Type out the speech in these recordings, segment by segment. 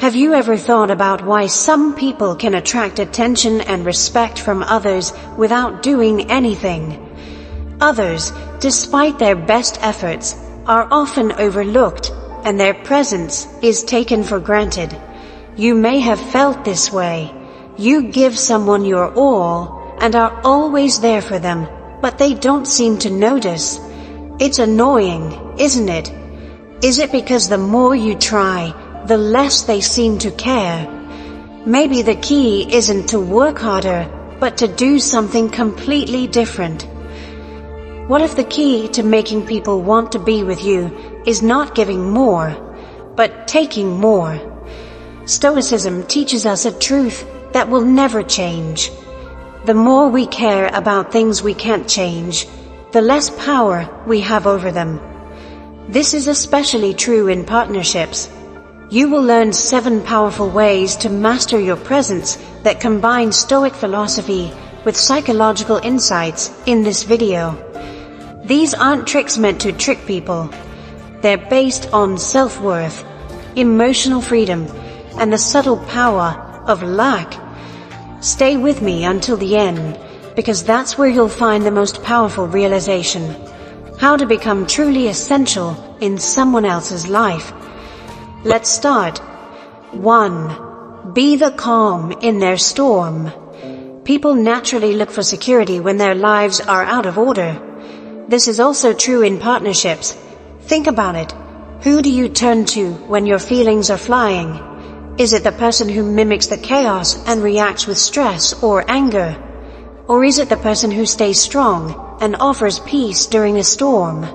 Have you ever thought about why some people can attract attention and respect from others without doing anything? Others, despite their best efforts, are often overlooked, and their presence is taken for granted. You may have felt this way. You give someone your all and are always there for them, but they don't seem to notice. It's annoying, isn't it? Is it because the more you try, the less they seem to care? Maybe the key isn't to work harder, but to do something completely different. What if the key to making people want to be with you is not giving more, but taking more? Stoicism teaches us a truth that will never change. The more we care about things we can't change, the less power we have over them. This is especially true in partnerships. You will learn 7 powerful ways to master your presence that combine Stoic philosophy with psychological insights in this video. These aren't tricks meant to trick people. They're based on self-worth, emotional freedom, and the subtle power of lack. Stay with me until the end, because that's where you'll find the most powerful realization: how to become truly essential in someone else's life. Let's start. 1. Be the calm in their storm. People naturally look for security when their lives are out of order. This is also true in partnerships. Think about it. Who do you turn to when your feelings are flying? Is it the person who mimics the chaos and reacts with stress or anger? Or is it the person who stays strong and offers peace during a storm?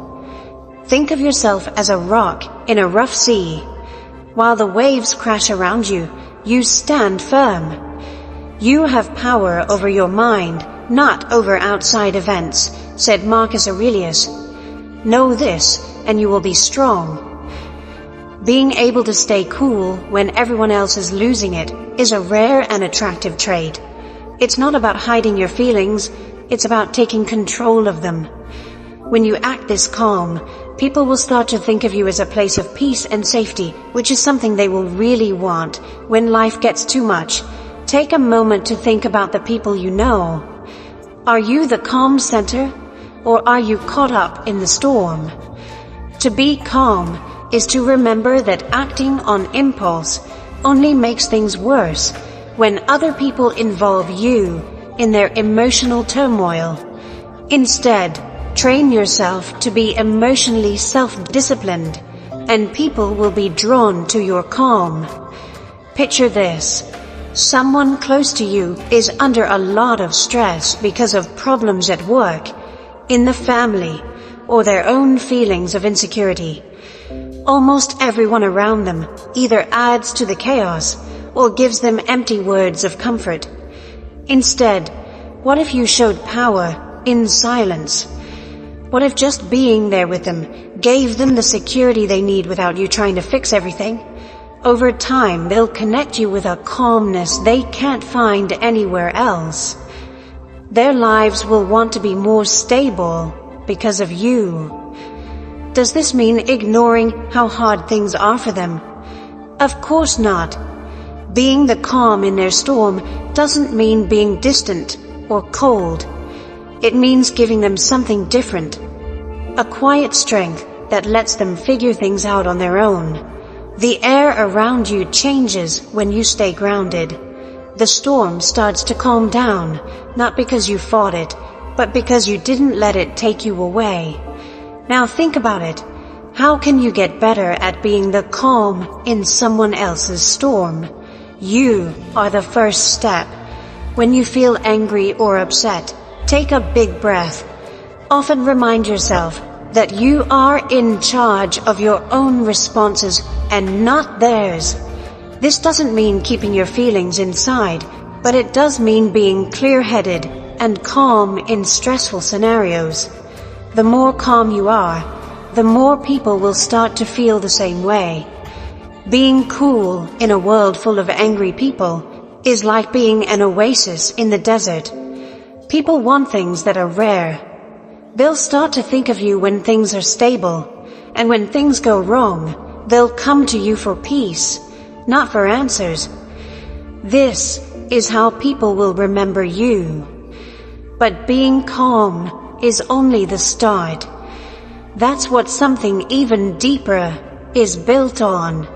Think of yourself as a rock in a rough sea. While the waves crash around you, you stand firm. You have power over your mind, not over outside events, said Marcus Aurelius. Know this, and you will be strong. Being able to stay cool when everyone else is losing it is a rare and attractive trait. It's not about hiding your feelings, it's about taking control of them. When you act this calm, people will start to think of you as a place of peace and safety, which is something they will really want when life gets too much. Take a moment to think about the people you know. Are you the calm center, or are you caught up in the storm? To be calm is to remember that acting on impulse only makes things worse when other people involve you in their emotional turmoil. Instead, train yourself to be emotionally self-disciplined, and people will be drawn to your calm. Picture this. Someone close to you is under a lot of stress because of problems at work, in the family, or their own feelings of insecurity. Almost everyone around them either adds to the chaos or gives them empty words of comfort. Instead, what if you showed power in silence? What if just being there with them gave them the security they need without you trying to fix everything? Over time, they'll connect you with a calmness they can't find anywhere else. Their lives will want to be more stable because of you. Does this mean ignoring how hard things are for them? Of course not. Being the calm in their storm doesn't mean being distant or cold. It means giving them something different. A quiet strength that lets them figure things out on their own. The air around you changes when you stay grounded. The storm starts to calm down, not because you fought it, but because you didn't let it take you away. Now think about it. How can you get better at being the calm in someone else's storm? You are the first step. When you feel angry or upset, take a big breath. Often remind yourself that you are in charge of your own responses and not theirs. This doesn't mean keeping your feelings inside, but it does mean being clear-headed and calm in stressful scenarios. The more calm you are, the more people will start to feel the same way. Being cool in a world full of angry people is like being an oasis in the desert. People want things that are rare. They'll start to think of you when things are stable, and when things go wrong, they'll come to you for peace. not for answers. This is how people will remember you. But being calm is only the start. That's what something even deeper is built on.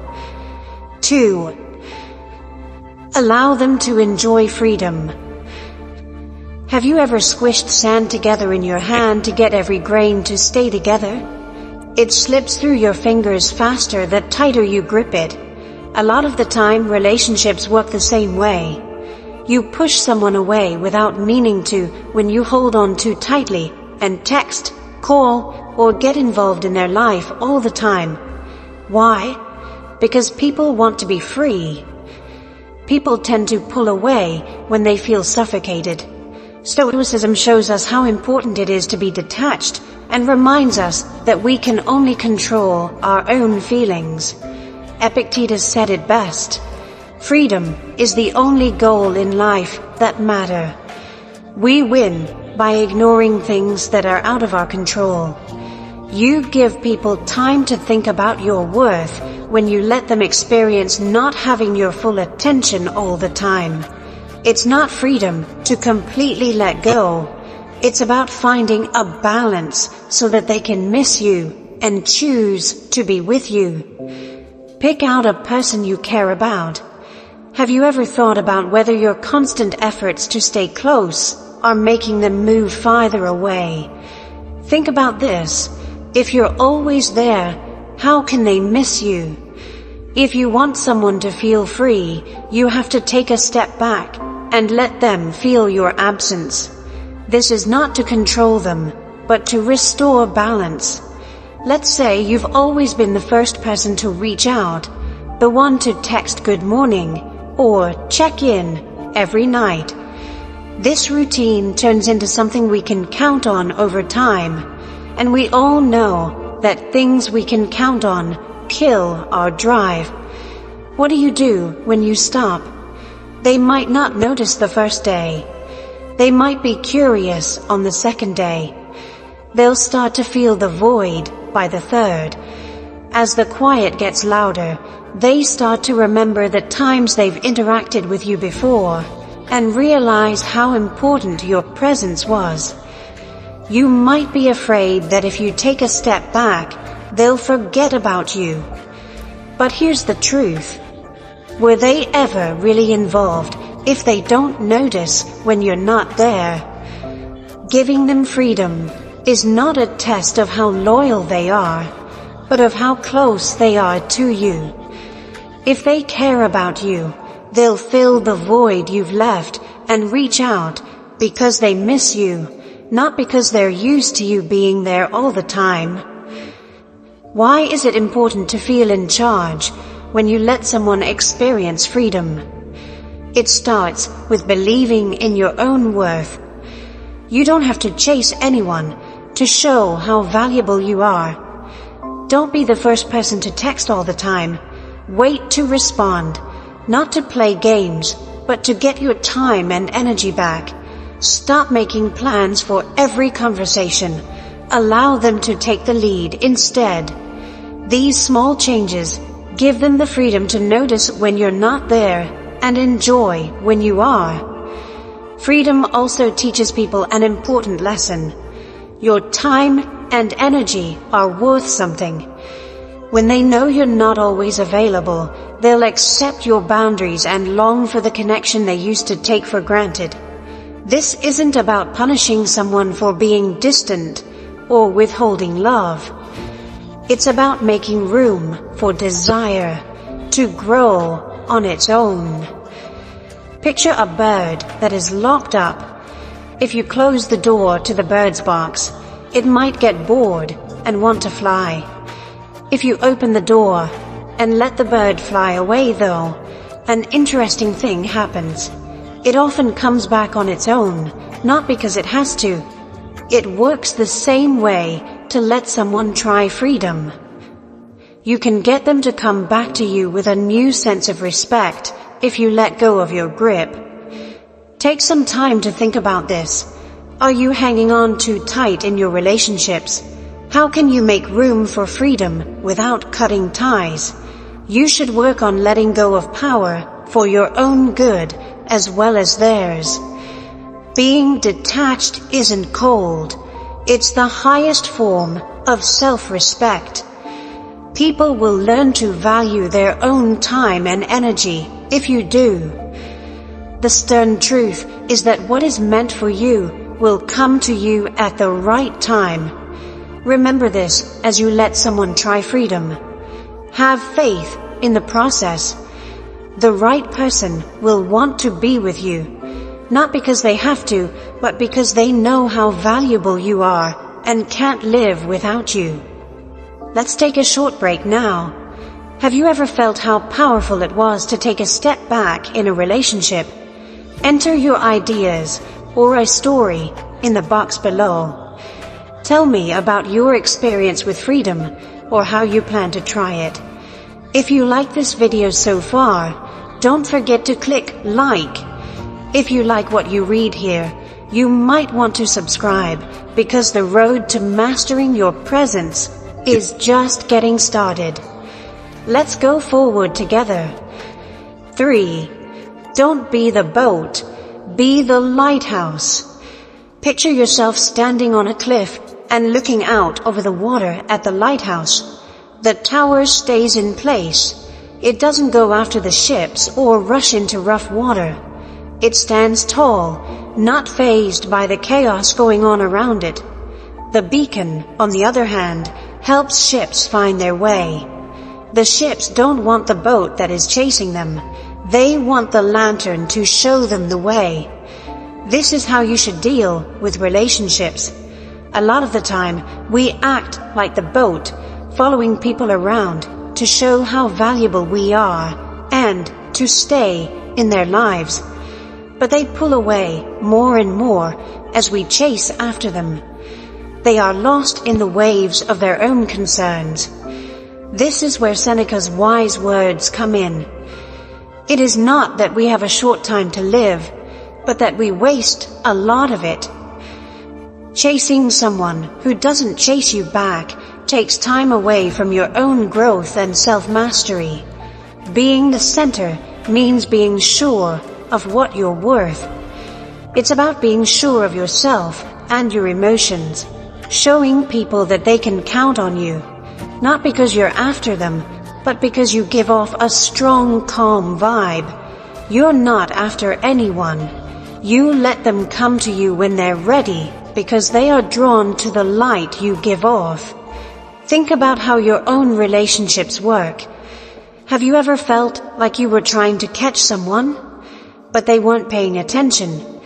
2. Allow them to enjoy freedom. Have you ever squished sand together in your hand to get every grain to stay together? It slips through your fingers faster the tighter you grip it. A lot of the time, relationships work the same way. You push someone away without meaning to when you hold on too tightly and text, call, or get involved in their life all the time. Why? Because people want to be free. People tend to pull away when they feel suffocated. Stoicism shows us how important it is to be detached and reminds us that we can only control our own feelings. Epictetus said it best: freedom is the only goal in life that matter. We win by ignoring things that are out of our control. You give people time to think about your worth when you let them experience not having your full attention all the time. It's not freedom to completely let go. It's about finding a balance so that they can miss you and choose to be with you. Pick out a person you care about. Have you ever thought about whether your constant efforts to stay close are making them move farther away? Think about this. If you're always there, how can they miss you? If you want someone to feel free, you have to take a step back and let them feel your absence. This is not to control them, but to restore balance. Let's say you've always been the first person to reach out, the one to text good morning or check in every night. This routine turns into something we can count on over time, and we all know that things we can count on kill our drive. What do you do when you stop? They might not notice the first day. They might be curious on the second day. They'll start to feel the void by the third. As the quiet gets louder, they start to remember the times they've interacted with you before and realize how important your presence was. You might be afraid that if you take a step back, they'll forget about you. But here's the truth. Were they ever really involved if they don't notice when you're not there? Giving them freedom is not a test of how loyal they are, but of how close they are to you. If they care about you, they'll fill the void you've left and reach out because they miss you, not because they're used to you being there all the time. Why is it important to feel in charge when you let someone experience freedom? It starts with believing in your own worth. You don't have to chase anyone to show how valuable you are. Don't be the first person to text all the time. Wait to respond, not to play games, but to get your time and energy back. Stop making plans for every conversation. Allow them to take the lead instead. These small changes give them the freedom to notice when you're not there and enjoy when you are. Freedom also teaches people an important lesson. Your time and energy are worth something. When they know you're not always available, they'll accept your boundaries and long for the connection they used to take for granted. This isn't about punishing someone for being distant or withholding love. It's about making room for desire to grow on its own. Picture a bird that is locked up. If you close the door to the bird's box, it might get bored and want to fly. If you open the door and let the bird fly away, though, an interesting thing happens. It often comes back on its own, not because it has to. It works the same way to let someone try freedom. You can get them to come back to you with a new sense of respect if you let go of your grip. Take some time to think about this. Are you hanging on too tight in your relationships? How can you make room for freedom without cutting ties? You should work on letting go of power for your own good as well as theirs. Being detached isn't cold. It's the highest form of self-respect. People will learn to value their own time and energy if you do. The stern truth is that what is meant for you will come to you at the right time. Remember this as you let someone try freedom. Have faith in the process. The right person will want to be with you, not because they have to, but because they know how valuable you are and can't live without you. Let's take a short break now. Have you ever felt how powerful it was to take a step back in a relationship? Enter your ideas or a story in the box below. Tell me about your experience with freedom or how you plan to try it. If you like this video so far, don't forget to click like. If you like what you read here, you might want to subscribe because the road to mastering your presence is just getting started. Let's go forward together. 3. Don't be the boat, be the lighthouse. Picture yourself standing on a cliff and looking out over the water at the lighthouse. The tower stays in place. It doesn't go after the ships or rush into rough water. It stands tall, not fazed by the chaos going on around it. The beacon, on the other hand, helps ships find their way. The ships don't want the boat that is chasing them. They want the lantern to show them the way. This is how you should deal with relationships. A lot of the time, we act like the boat, following people around to show how valuable we are and to stay in their lives. But they pull away more and more as we chase after them. They are lost in the waves of their own concerns. This is where Seneca's wise words come in. It is not that we have a short time to live, but that we waste a lot of it. Chasing someone who doesn't chase you back takes time away from your own growth and self-mastery. Being the center means being sure of what you're worth. It's about being sure of yourself and your emotions, showing people that they can count on you, not because you're after them, but because you give off a strong, calm vibe. You're not after anyone. You let them come to you when they're ready because they are drawn to the light you give off. Think about how your own relationships work. Have you ever felt like you were trying to catch someone, but they weren't paying attention?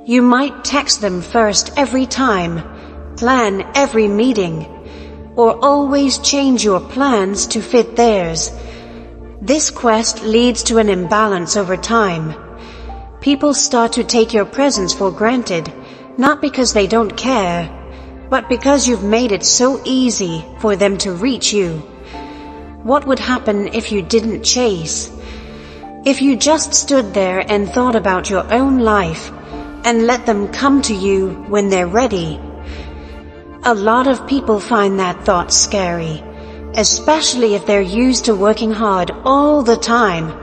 You might text them first every time, plan every meeting, or always change your plans to fit theirs. This quest leads to an imbalance over time. People start to take your presence for granted, not because they don't care, but because you've made it so easy for them to reach you. What would happen if you didn't chase? If you just stood there and thought about your own life and let them come to you when they're ready? A lot of people find that thought scary, especially if they're used to working hard all the time.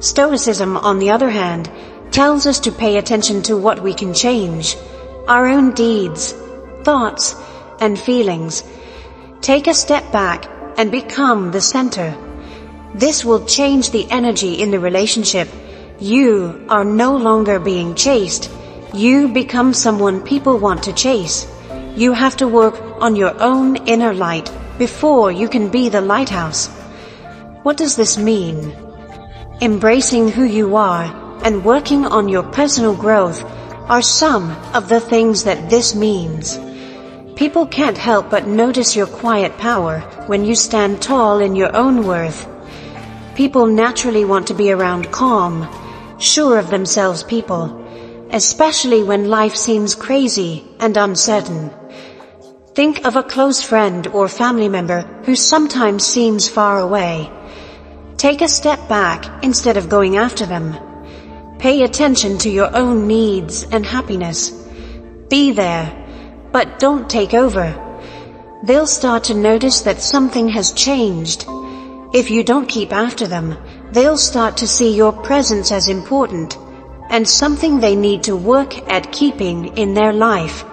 Stoicism, on the other hand, tells us to pay attention to what we can change, our own deeds, thoughts, and feelings. Take a step back and become the center. This will change the energy in the relationship. You are no longer being chased. You become someone people want to chase. You have to work on your own inner light before you can be the lighthouse. What does this mean? Embracing who you are and working on your personal growth are some of the things that this means. People can't help but notice your quiet power when you stand tall in your own worth. People naturally want to be around calm, sure of themselves people, especially when life seems crazy and uncertain. Think of a close friend or family member who sometimes seems far away. Take a step back instead of going after them. Pay attention to your own needs and happiness. Be there, but don't take over. They'll start to notice that something has changed. If you don't keep after them, they'll start to see your presence as important and something they need to work at keeping in their life.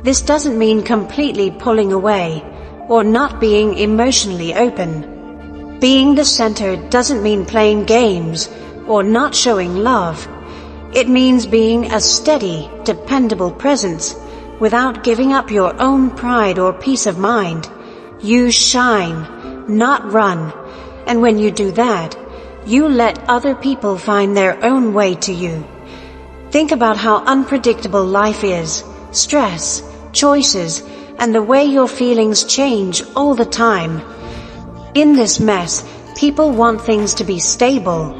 This doesn't mean completely pulling away or not being emotionally open. Being the center doesn't mean playing games or not showing love. It means being a steady, dependable presence without giving up your own pride or peace of mind. You shine, not run. And when you do that, you let other people find their own way to you. Think about how unpredictable life is, stress, choices, and the way your feelings change all the time. In this mess, people want things to be stable.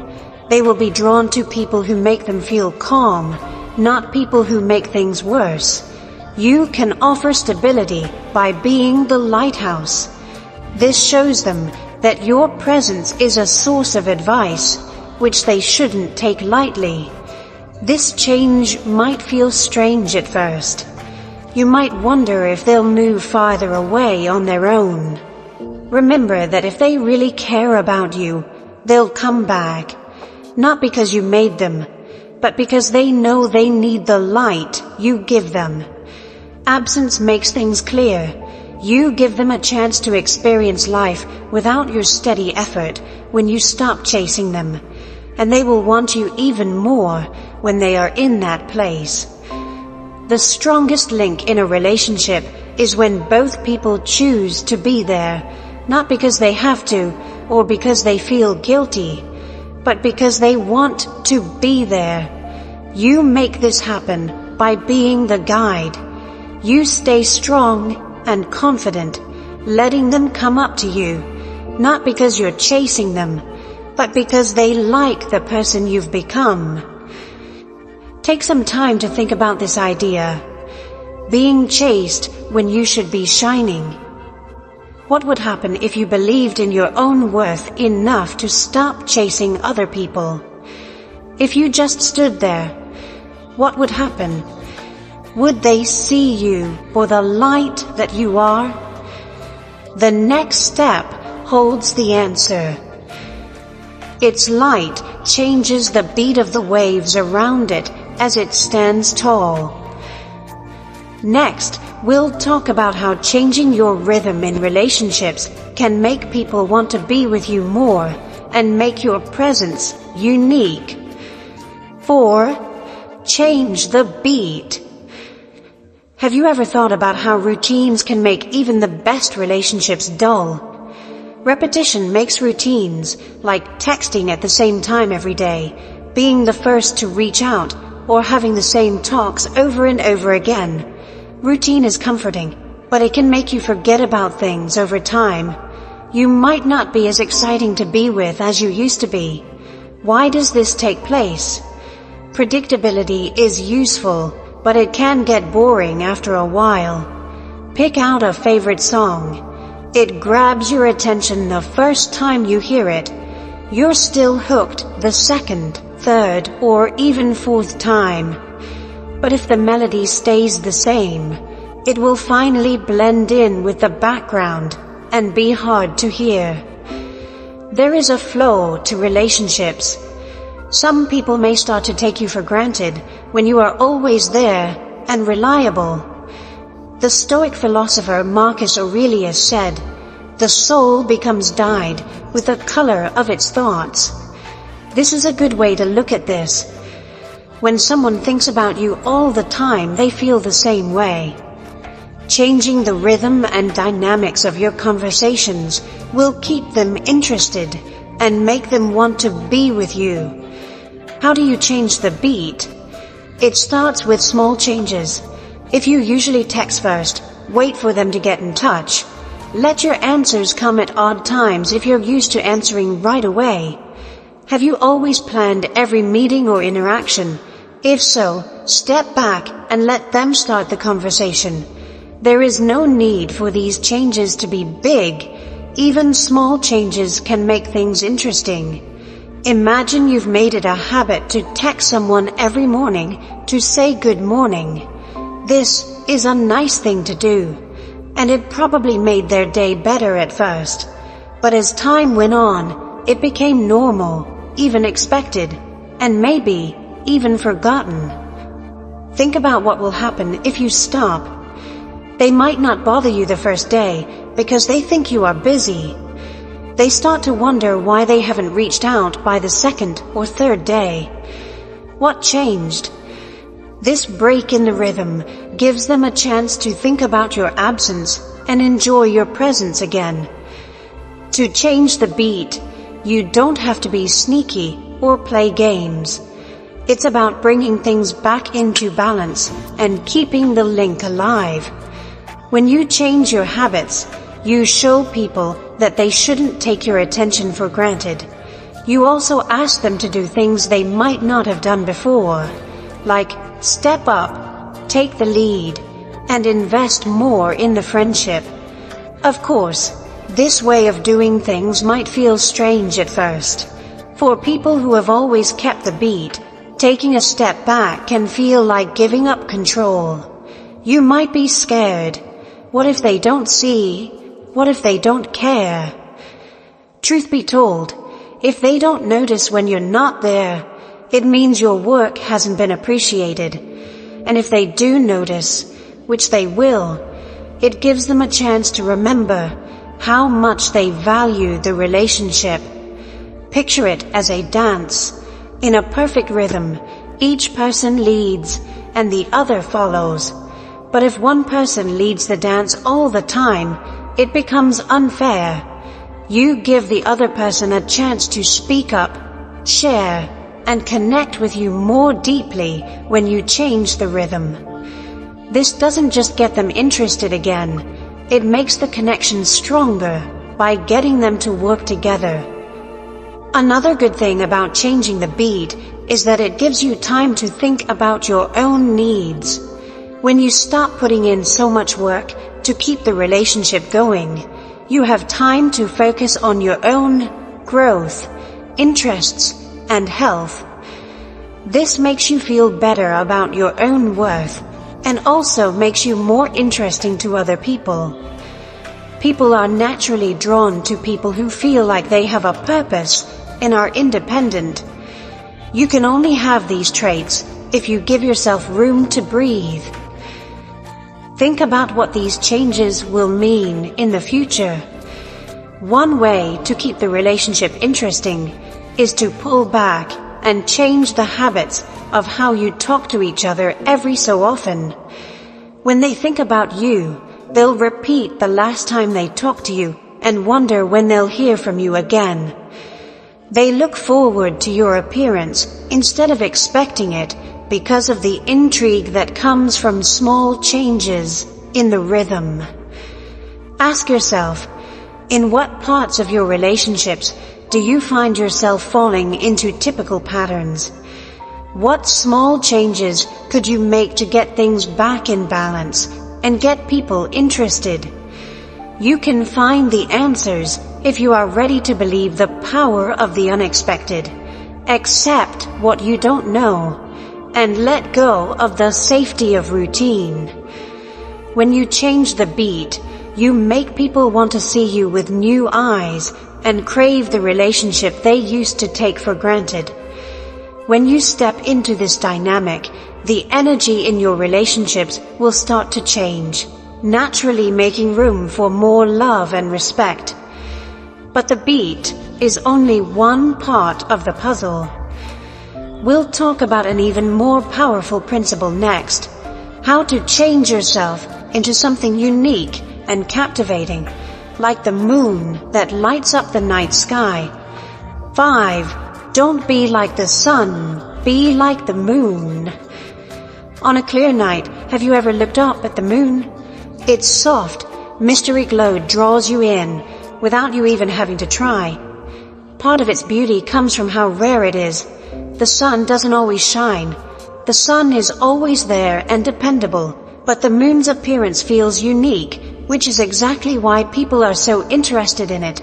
They will be drawn to people who make them feel calm, not people who make things worse. You can offer stability by being the lighthouse. This shows them that your presence is a source of advice, which they shouldn't take lightly. This change might feel strange at first. You might wonder if they'll move farther away on their own. Remember that if they really care about you, they'll come back. Not because you made them, but because they know they need the light you give them. Absence makes things clear. You give them a chance to experience life without your steady effort when you stop chasing them, and they will want you even more when they are in that place. The strongest link in a relationship is when both people choose to be there, not because they have to or because they feel guilty, but because they want to be there. You make this happen by being the guide. You stay strong and confident, letting them come up to you, not because you're chasing them, but because they like the person you've become. Take some time to think about this idea. Being chased when you should be shining. What would happen if you believed in your own worth enough to stop chasing other people? If you just stood there, what would happen? Would they see you for the light that you are? The next step holds the answer. Its light changes the beat of the waves around it as it stands tall. Next, we'll talk about how changing your rhythm in relationships can make people want to be with you more and make your presence unique. 4. Change the beat. Have you ever thought about how routines can make even the best relationships dull? Repetition makes routines, like texting at the same time every day, being the first to reach out, or having the same talks over and over again. Routine is comforting, but it can make you forget about things over time. You might not be as exciting to be with as you used to be. Why does this take place? Predictability is useful, but it can get boring after a while. Pick out a favorite song. It grabs your attention the first time you hear it. You're still hooked the second, third, or even fourth time. But if the melody stays the same, it will finally blend in with the background and be hard to hear. There is a flow to relationships. Some people may start to take you for granted when you are always there and reliable. The Stoic philosopher Marcus Aurelius said, "The soul becomes dyed with the color of its thoughts." This is a good way to look at this. When someone thinks about you all the time, they feel the same way. Changing the rhythm and dynamics of your conversations will keep them interested and make them want to be with you. How do you change the beat? It starts with small changes. If you usually text first, wait for them to get in touch. Let your answers come at odd times if you're used to answering right away. Have you always planned every meeting or interaction? If so, step back and let them start the conversation. There is no need for these changes to be big. Even small changes can make things interesting. Imagine you've made it a habit to text someone every morning to say good morning. This is a nice thing to do, and it probably made their day better at first. But as time went on, it became normal, even expected, and maybe even forgotten. Think about what will happen if you stop. They might not bother you the first day because they think you are busy. They start to wonder why they haven't reached out by the second or third day. What changed? This break in the rhythm gives them a chance to think about your absence and enjoy your presence again. To change the beat, you don't have to be sneaky or play games. It's about bringing things back into balance and keeping the link alive. When you change your habits, you show people that they shouldn't take your attention for granted. You also ask them to do things they might not have done before, like step up, take the lead, and invest more in the friendship. Of course, this way of doing things might feel strange at first. For people who have always kept the beat, taking a step back can feel like giving up control. You might be scared. What if they don't see? What if they don't care? Truth be told, if they don't notice when you're not there, it means your work hasn't been appreciated. And if they do notice, which they will, it gives them a chance to remember how much they value the relationship. Picture it as a dance. In a perfect rhythm, each person leads and the other follows. But if one person leads the dance all the time, it becomes unfair. You give the other person a chance to speak up, share, and connect with you more deeply when you change the rhythm. This doesn't just get them interested again, it makes the connection stronger by getting them to work together. Another good thing about changing the beat is that it gives you time to think about your own needs. When you stop putting in so much work to keep the relationship going, you have time to focus on your own growth, interests, and health. This makes you feel better about your own worth and also makes you more interesting to other people. People are naturally drawn to people who feel like they have a purpose and are independent. You can only have these traits if you give yourself room to breathe. Think about what these changes will mean in the future. One way to keep the relationship interesting is to pull back and change the habits of how you talk to each other every so often. When they think about you, they'll repeat the last time they talked to you and wonder when they'll hear from you again. They look forward to your appearance instead of expecting it because of the intrigue that comes from small changes in the rhythm. Ask yourself, in what parts of your relationships do you find yourself falling into typical patterns? What small changes could you make to get things back in balance and get people interested? You can find the answers if you are ready to believe the power of the unexpected, accept what you don't know, and let go of the safety of routine. When you change the beat, you make people want to see you with new eyes and crave the relationship they used to take for granted. When you step into this dynamic, the energy in your relationships will start to change, naturally making room for more love and respect. But the beat is only one part of the puzzle. We'll talk about an even more powerful principle next: how to change yourself into something unique and captivating, like the moon that lights up the night sky. 5. Don't be like the sun, be like the moon. On a clear night, have you ever looked up at the moon? Its soft, mystery glow draws you in, without you even having to try. Part of its beauty comes from how rare it is. The sun doesn't always shine. The sun is always there and dependable, but the moon's appearance feels unique, which is exactly why people are so interested in it.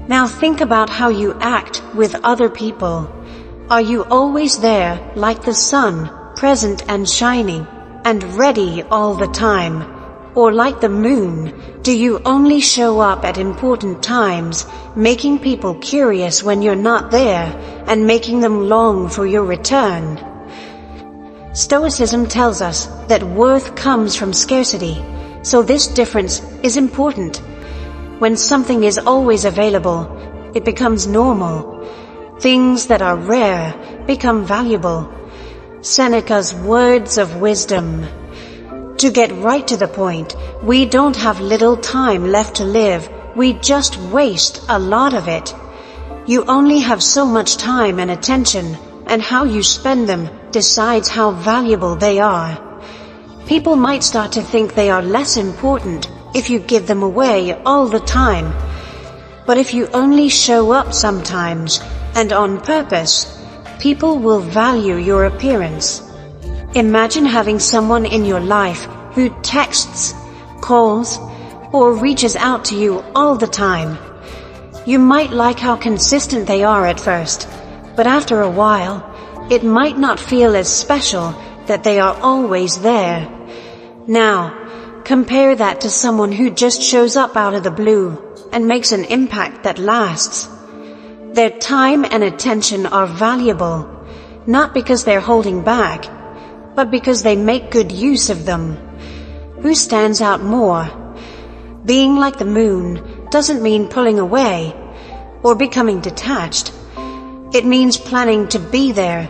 Now think about how you act with other people. Are you always there like the sun, present and shining, and ready all the time? Or like the moon, do you only show up at important times, making people curious when you're not there, and making them long for your return? Stoicism tells us that worth comes from scarcity, so this difference is important. When something is always available, it becomes normal. Things that are rare become valuable. Seneca's words of wisdom. To get right to the point, we don't have little time left to live, we just waste a lot of it. You only have so much time and attention, and how you spend them decides how valuable they are. People might start to think they are less important if you give them away all the time. But if you only show up sometimes, and on purpose, people will value your appearance. Imagine having someone in your life who texts, calls, or reaches out to you all the time. You might like how consistent they are at first, but after a while, it might not feel as special that they are always there. Now, compare that to someone who just shows up out of the blue and makes an impact that lasts. Their time and attention are valuable, not because they're holding back, but because they make good use of them. Who stands out more? Being like the moon doesn't mean pulling away or becoming detached. It means planning to be there.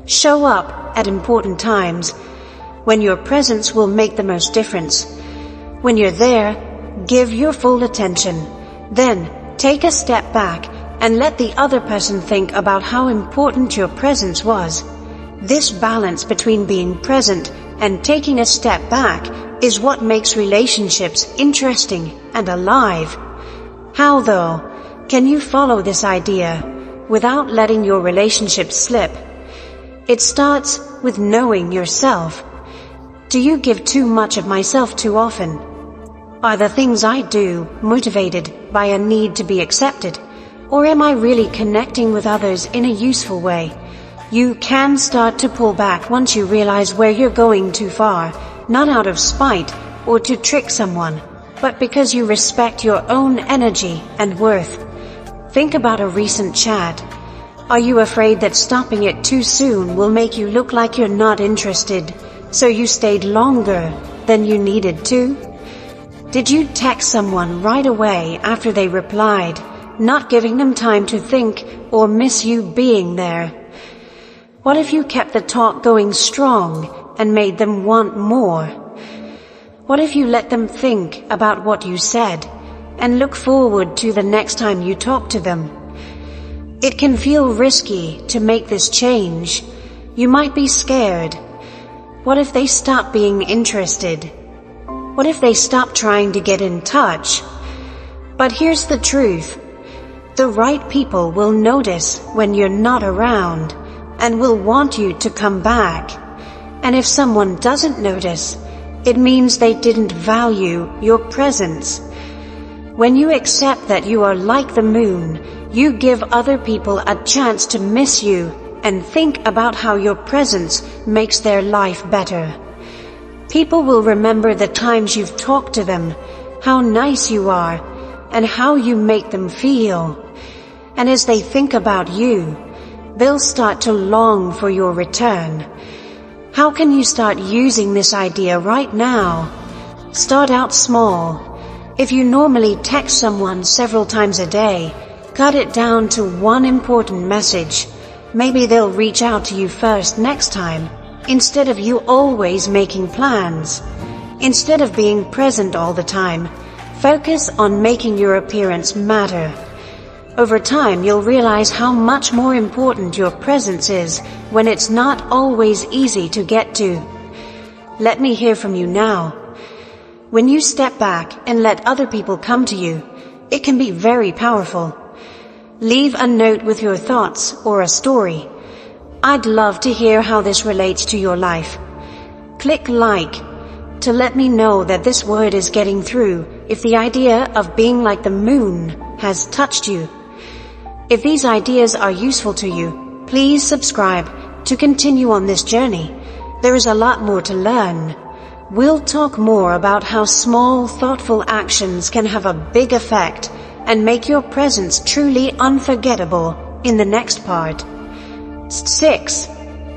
Show up at important times, when your presence will make the most difference. When you're there, give your full attention. Then, take a step back and let the other person think about how important your presence was. This balance between being present and taking a step back is what makes relationships interesting and alive. How, though, can you follow this idea without letting your relationship slip? It starts with knowing yourself. Do you give too much of myself too often? Are the things I do motivated by a need to be accepted? Or am I really connecting with others in a useful way? You can start to pull back once you realize where you're going too far, not out of spite or to trick someone, but because you respect your own energy and worth. Think about a recent chat. Are you afraid that stopping it too soon will make you look like you're not interested, so you stayed longer than you needed to? Did you text someone right away after they replied, not giving them time to think or miss you being there? What if you kept the talk going strong and made them want more? What if you let them think about what you said and look forward to the next time you talk to them? It can feel risky to make this change. You might be scared. What if they stop being interested? What if they stop trying to get in touch? But here's the truth. The right people will notice when you're not around and will want you to come back. And if someone doesn't notice, it means they didn't value your presence. When you accept that you are like the moon, you give other people a chance to miss you and think about how your presence makes their life better. People will remember the times you've talked to them, how nice you are, and how you make them feel. And as they think about you, they'll start to long for your return. How can you start using this idea right now? Start out small. If you normally text someone several times a day, cut it down to one important message. Maybe they'll reach out to you first next time, instead of you always making plans. Instead of being present all the time, focus on making your appearance matter. Over time, you'll realize how much more important your presence is when it's not always easy to get to. Let me hear from you now. When you step back and let other people come to you, it can be very powerful. Leave a note with your thoughts or a story. I'd love to hear how this relates to your life. Click like to let me know that this word is getting through if the idea of being like the moon has touched you. If these ideas are useful to you, please subscribe to continue on this journey. There is a lot more to learn. We'll talk more about how small, thoughtful actions can have a big effect and make your presence truly unforgettable in the next part. 6.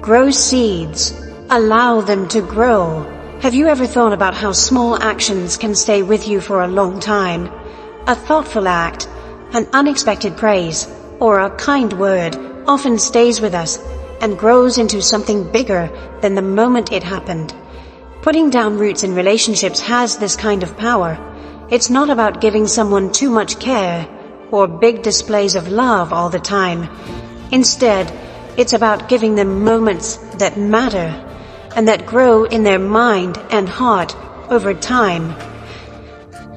Grow seeds. Allow them to grow. Have you ever thought about how small actions can stay with you for a long time? A thoughtful act, an unexpected praise, or a kind word often stays with us and grows into something bigger than the moment it happened. Putting down roots in relationships has this kind of power. It's not about giving someone too much care or big displays of love all the time. Instead, it's about giving them moments that matter and that grow in their mind and heart over time.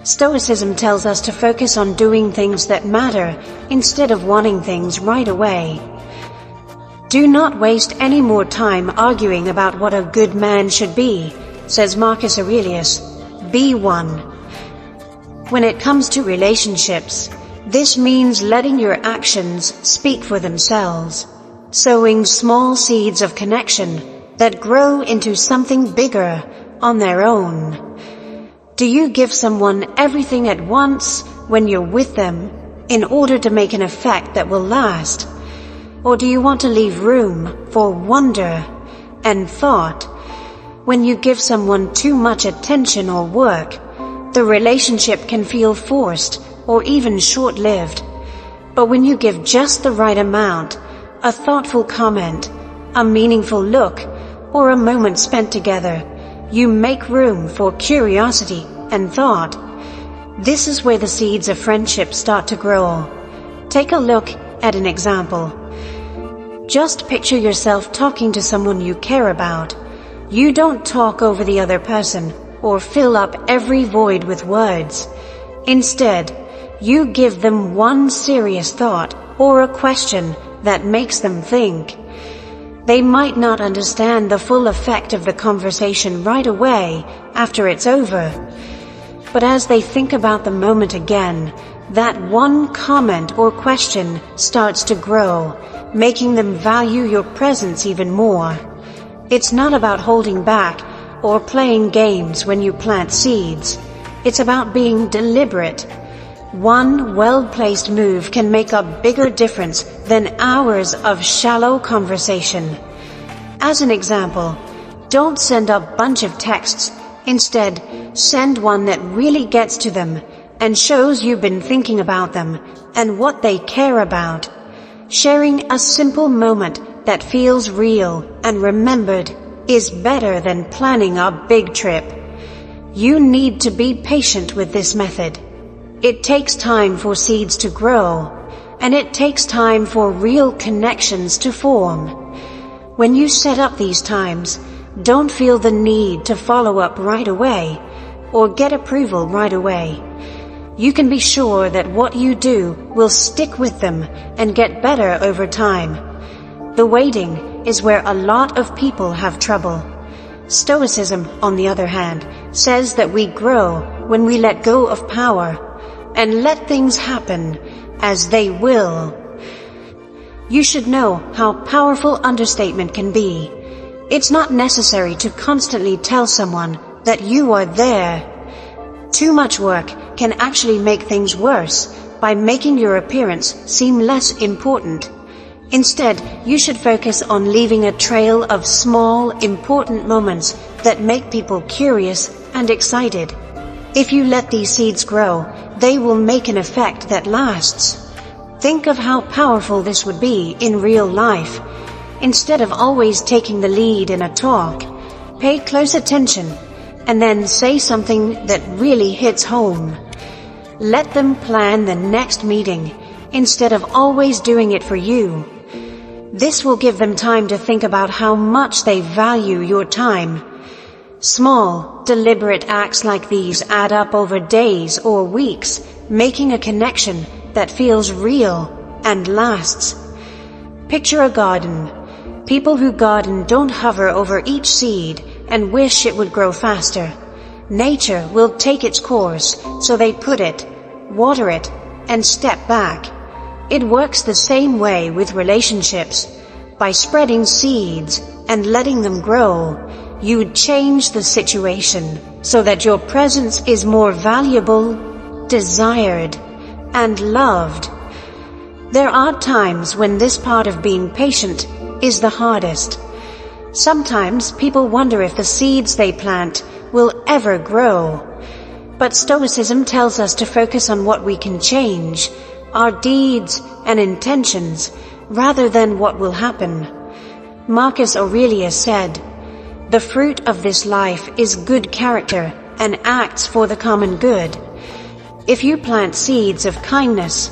Stoicism tells us to focus on doing things that matter instead of wanting things right away. Do not waste any more time arguing about what a good man should be, says Marcus Aurelius. Be one. When it comes to relationships, this means letting your actions speak for themselves, sowing small seeds of connection that grow into something bigger on their own. Do you give someone everything at once when you're with them in order to make an effect that will last? Or do you want to leave room for wonder and thought? When you give someone too much attention or work, the relationship can feel forced or even short-lived. But when you give just the right amount, a thoughtful comment, a meaningful look, or a moment spent together, you make room for curiosity and thought. This is where the seeds of friendship start to grow. Take a look at an example. Just picture yourself talking to someone you care about. You don't talk over the other person or fill up every void with words. Instead, you give them one serious thought or a question that makes them think. They might not understand the full effect of the conversation right away after it's over, but as they think about the moment again, that one comment or question starts to grow, making them value your presence even more. It's not about holding back or playing games when you plant seeds. It's about being deliberate. One well-placed move can make a bigger difference than hours of shallow conversation. As an example, don't send a bunch of texts. Instead, send one that really gets to them and shows you've been thinking about them and what they care about. Sharing a simple moment that feels real and remembered is better than planning a big trip. You need to be patient with this method. It takes time for seeds to grow, and it takes time for real connections to form. When you set up these times, don't feel the need to follow up right away or get approval right away. You can be sure that what you do will stick with them and get better over time. The waiting is where a lot of people have trouble. Stoicism, on the other hand, says that we grow when we let go of power and let things happen as they will. You should know how powerful understatement can be. It's not necessary to constantly tell someone that you are there. Too much work can actually make things worse by making your appearance seem less important. Instead, you should focus on leaving a trail of small, important moments that make people curious and excited. If you let these seeds grow, they will make an effect that lasts. Think of how powerful this would be in real life. Instead of always taking the lead in a talk, pay close attention and then say something that really hits home. Let them plan the next meeting instead of always doing it for you. This will give them time to think about how much they value your time. Small, deliberate acts like these add up over days or weeks, making a connection that feels real and lasts. Picture a garden. People who garden don't hover over each seed and wish it would grow faster. Nature will take its course, so they put it, water it, and step back. It works the same way with relationships. By spreading seeds and letting them grow, you'd change the situation so that your presence is more valuable, desired, and loved. There are times when this part of being patient is the hardest. Sometimes people wonder if the seeds they plant will ever grow. But Stoicism tells us to focus on what we can change, our deeds and intentions, rather than what will happen. Marcus Aurelius said, "The fruit of this life is good character and acts for the common good." If you plant seeds of kindness,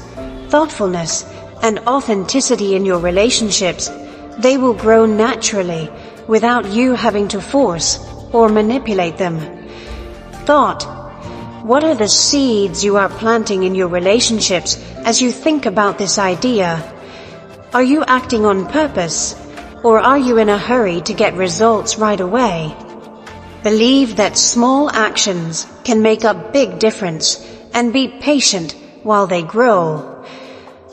thoughtfulness, and authenticity in your relationships, they will grow naturally without you having to force or manipulate them. Thought: what are the seeds you are planting in your relationships as you think about this idea? Are you acting on purpose, or are you in a hurry to get results right away? Believe that small actions can make a big difference, and be patient while they grow.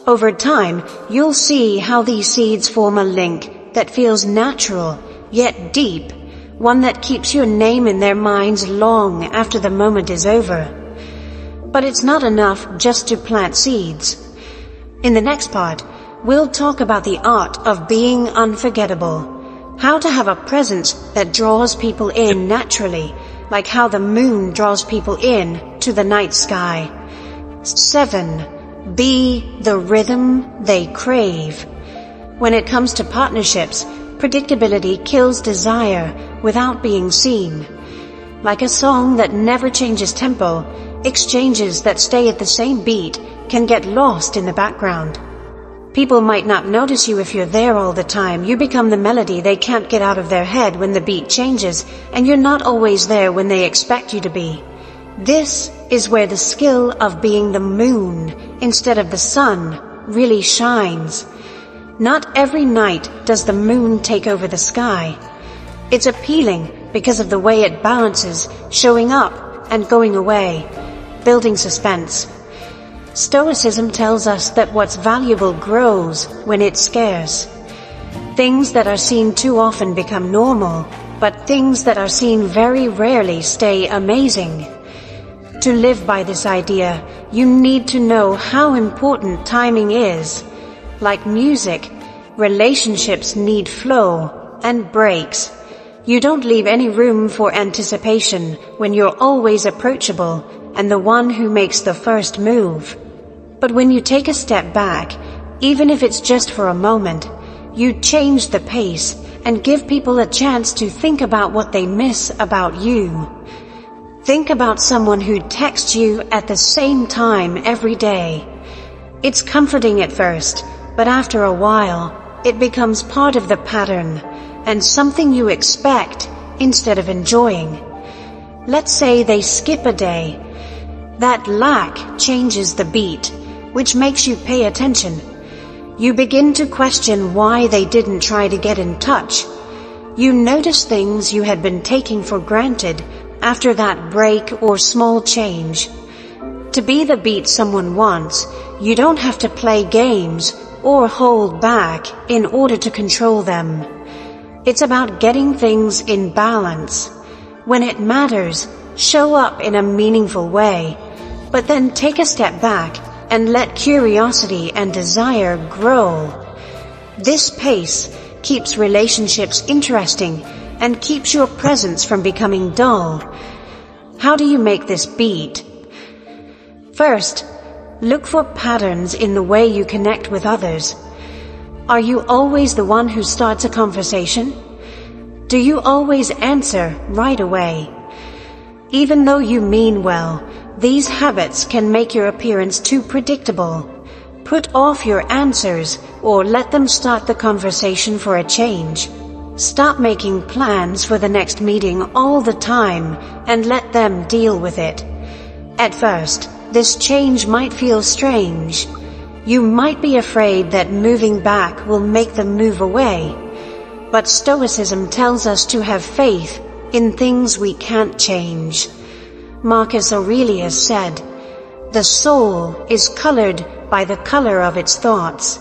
Over time, you'll see how these seeds form a link that feels natural, yet deep, one that keeps your name in their minds long after the moment is over. But it's not enough just to plant seeds. In the next part, we'll talk about the art of being unforgettable, how to have a presence that draws people in naturally, like how the moon draws people in to the night sky. 7. Be the rhythm they crave. When it comes to partnerships, predictability kills desire without being seen. Like a song that never changes tempo, exchanges that stay at the same beat can get lost in the background. People might not notice you if you're there all the time. You become the melody they can't get out of their head when the beat changes, and you're not always there when they expect you to be. This is where the skill of being the moon instead of the sun really shines. Not every night does the moon take over the sky. It's appealing because of the way it balances, showing up and going away, building suspense. Stoicism tells us that what's valuable grows when it's scarce. Things that are seen too often become normal, but things that are seen very rarely stay amazing. To live by this idea, you need to know how important timing is. Like music, relationships need flow and breaks. You don't leave any room for anticipation when you're always approachable and the one who makes the first move. But when you take a step back, even if it's just for a moment, you change the pace and give people a chance to think about what they miss about you. Think about someone who texts you at the same time every day. It's comforting at first, but after a while, it becomes part of the pattern and something you expect instead of enjoying. Let's say they skip a day. That lack changes the beat, which makes you pay attention. You begin to question why they didn't try to get in touch. You notice things you had been taking for granted after that break or small change. To be the beat someone wants, you don't have to play games or hold back in order to control them. It's about getting things in balance. When it matters, show up in a meaningful way, but then take a step back and let curiosity and desire grow. This pace keeps relationships interesting and keeps your presence from becoming dull. How do you make this beat? First, look for patterns in the way you connect with others. Are you always the one who starts a conversation? Do you always answer right away? Even though you mean well, these habits can make your appearance too predictable. Put off your answers or let them start the conversation for a change. Stop making plans for the next meeting all the time and let them deal with it. At first, this change might feel strange. You might be afraid that moving back will make them move away. But Stoicism tells us to have faith in things we can't change. Marcus Aurelius said, "The soul is colored by the color of its thoughts."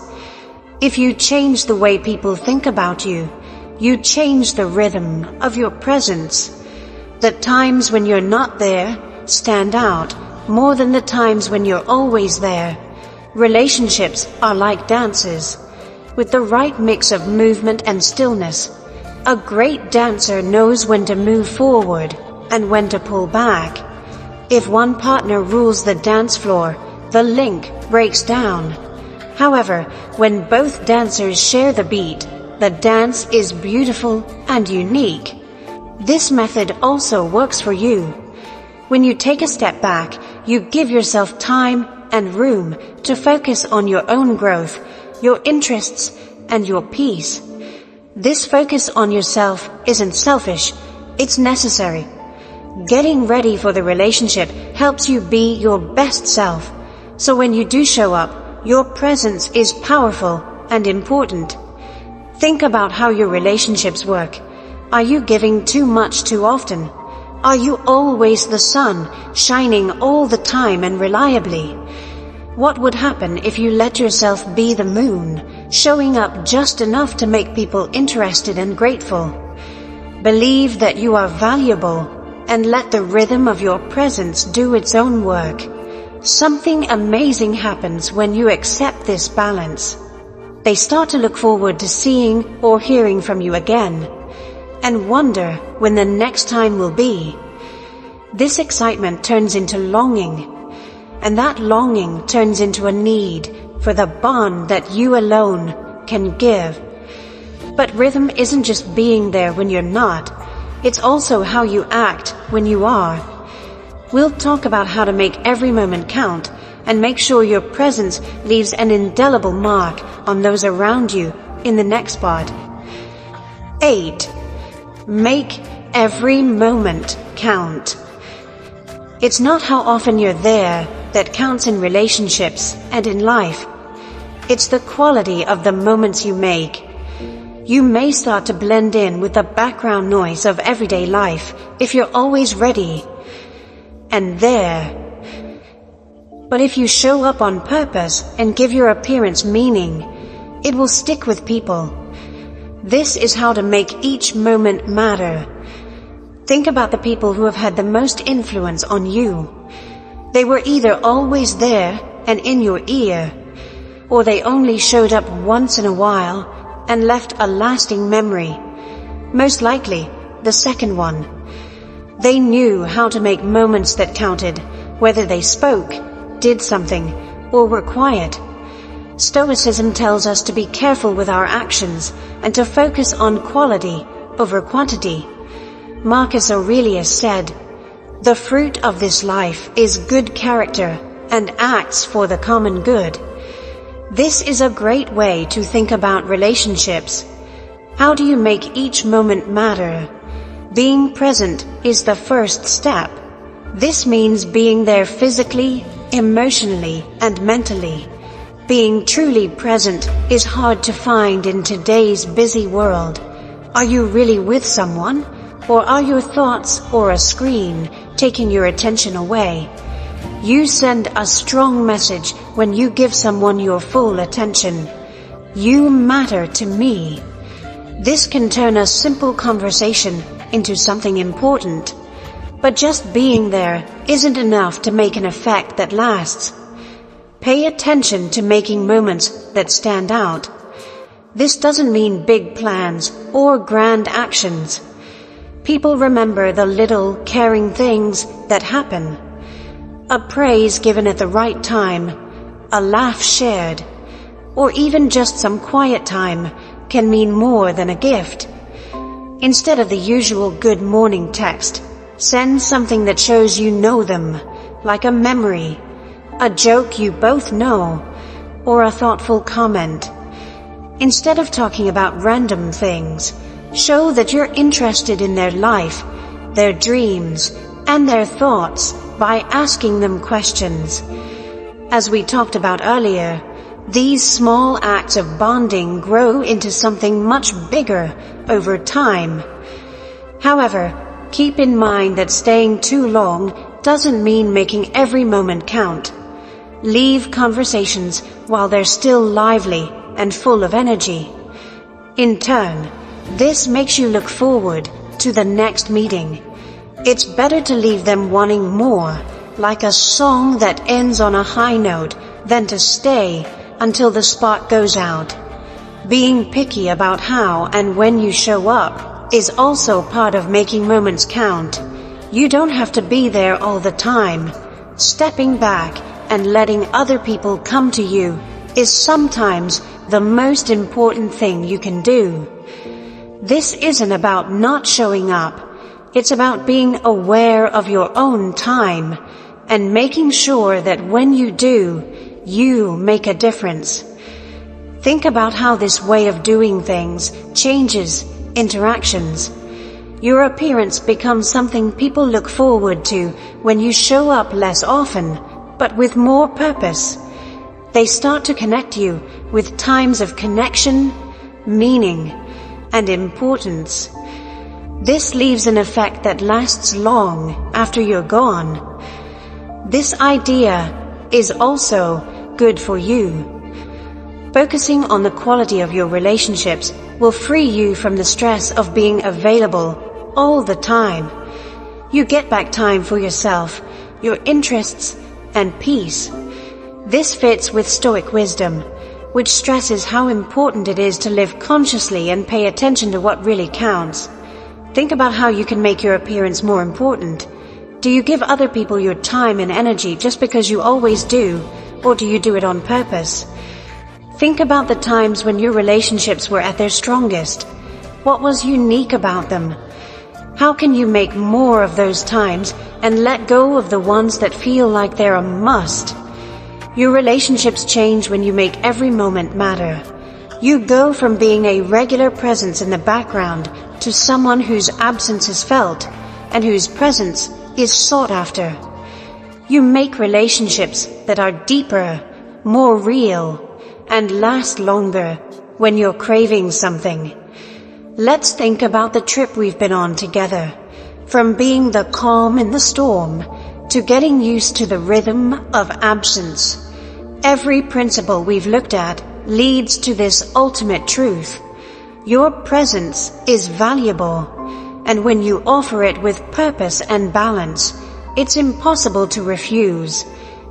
If you change the way people think about you, you change the rhythm of your presence. The times when you're not there stand out more than the times when you're always there. Relationships are like dances, with the right mix of movement and stillness. A great dancer knows when to move forward and when to pull back. If one partner rules the dance floor, the link breaks down. However, when both dancers share the beat, the dance is beautiful and unique. This method also works for you. When you take a step back, you give yourself time and room to focus on your own growth, your interests, and your peace. This focus on yourself isn't selfish, it's necessary. Getting ready for the relationship helps you be your best self. So when you do show up, your presence is powerful and important. Think about how your relationships work. Are you giving too much too often? Are you always the sun, shining all the time and reliably? What would happen if you let yourself be the moon, showing up just enough to make people interested and grateful? Believe that you are valuable and let the rhythm of your presence do its own work. Something amazing happens when you accept this balance. They start to look forward to seeing or hearing from you again, and wonder when the next time will be. This excitement turns into longing, and that longing turns into a need for the bond that you alone can give. But rhythm isn't just being there when you're not, it's also how you act when you are. We'll talk about how to make every moment count and make sure your presence leaves an indelible mark on those around you in the next part. 8. Make every moment count. It's not how often you're there that counts in relationships and in life. It's the quality of the moments you make. You may start to blend in with the background noise of everyday life if you're always ready and there. But if you show up on purpose and give your appearance meaning, it will stick with people. This is how to make each moment matter. Think about the people who have had the most influence on you. They were either always there and in your ear, or they only showed up once in a while and left a lasting memory. Most likely, the second one. They knew how to make moments that counted, whether they spoke, did something, or were quiet. Stoicism tells us to be careful with our actions and to focus on quality over quantity. Marcus Aurelius said, "The fruit of this life is good character and acts for the common good." This is a great way to think about relationships. How do you make each moment matter? Being present is the first step. This means being there physically, emotionally, and mentally. Being truly present is hard to find in today's busy world. Are you really with someone? Or are your thoughts or a screen taking your attention away? You send a strong message when you give someone your full attention. You matter to me. This can turn a simple conversation into something important. But just being there isn't enough to make an effect that lasts. Pay attention to making moments that stand out. This doesn't mean big plans or grand actions. People remember the little, caring things that happen. A praise given at the right time, a laugh shared, or even just some quiet time can mean more than a gift. Instead of the usual good morning text, send something that shows you know them, like a memory, a joke you both know, or a thoughtful comment. Instead of talking about random things, show that you're interested in their life, their dreams, and their thoughts by asking them questions. As we talked about earlier, these small acts of bonding grow into something much bigger over time. However, keep in mind that staying too long doesn't mean making every moment count. Leave conversations while they're still lively and full of energy. In turn, This makes you look forward to the next meeting. It's better to leave them wanting more, like a song that ends on a high note, than to stay until the spark goes out. Being picky about how and when you show up is also part of making moments count. You don't have to be there all the time. Stepping back and letting other people come to you is sometimes the most important thing you can do. This isn't about not showing up. It's about being aware of your own time and making sure that when you do, you make a difference. Think about how this way of doing things changes interactions. Your appearance becomes something people look forward to when you show up less often, but with more purpose. They start to connect you with times of connection, meaning, and importance. This leaves an effect that lasts long after you're gone. This idea is also good for you. Focusing on the quality of your relationships will free you from the stress of being available all the time. You get back time for yourself, your interests, and peace. This fits with Stoic wisdom, which stresses how important it is to live consciously and pay attention to what really counts. Think about how you can make your appearance more important. Do you give other people your time and energy just because you always do, or do you do it on purpose? Think about the times when your relationships were at their strongest. What was unique about them? How can you make more of those times and let go of the ones that feel like they're a must? Your relationships change when you make every moment matter. You go from being a regular presence in the background to someone whose absence is felt and whose presence is sought after. You make relationships that are deeper, more real, and last longer when you're craving something. Let's think about the trip we've been on together. From being the calm in the storm to getting used to the rhythm of absence. Every principle we've looked at leads to this ultimate truth. Your presence is valuable, and when you offer it with purpose and balance, it's impossible to refuse.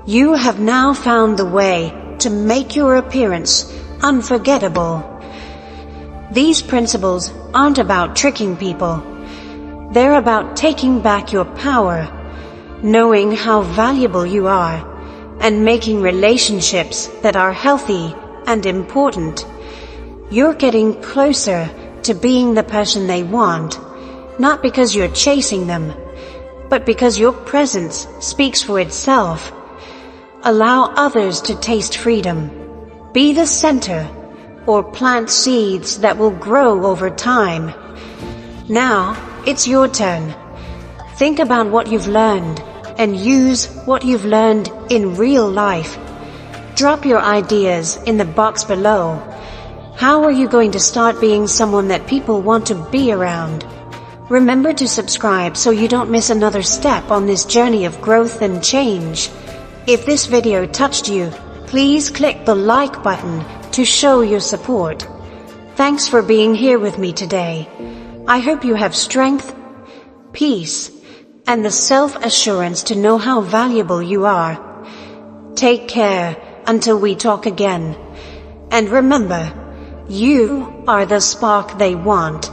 You have now found the way to make your appearance unforgettable. These principles aren't about tricking people. They're about taking back your power, knowing how valuable you are, and making relationships that are healthy and important. You're getting closer to being the person they want, not because you're chasing them, but because your presence speaks for itself. Allow others to taste freedom. Be the center, or plant seeds that will grow over time. Now, it's your turn. Think about what you've learned, and use what you've learned in real life. Drop your ideas in the box below. How are you going to start being someone that people want to be around? Remember to subscribe so you don't miss another step on this journey of growth and change. If this video touched you, please click the like button to show your support. Thanks for being here with me today. I hope you have strength, peace, and the self-assurance to know how valuable you are. Take care until we talk again. And remember, you are the spark they want.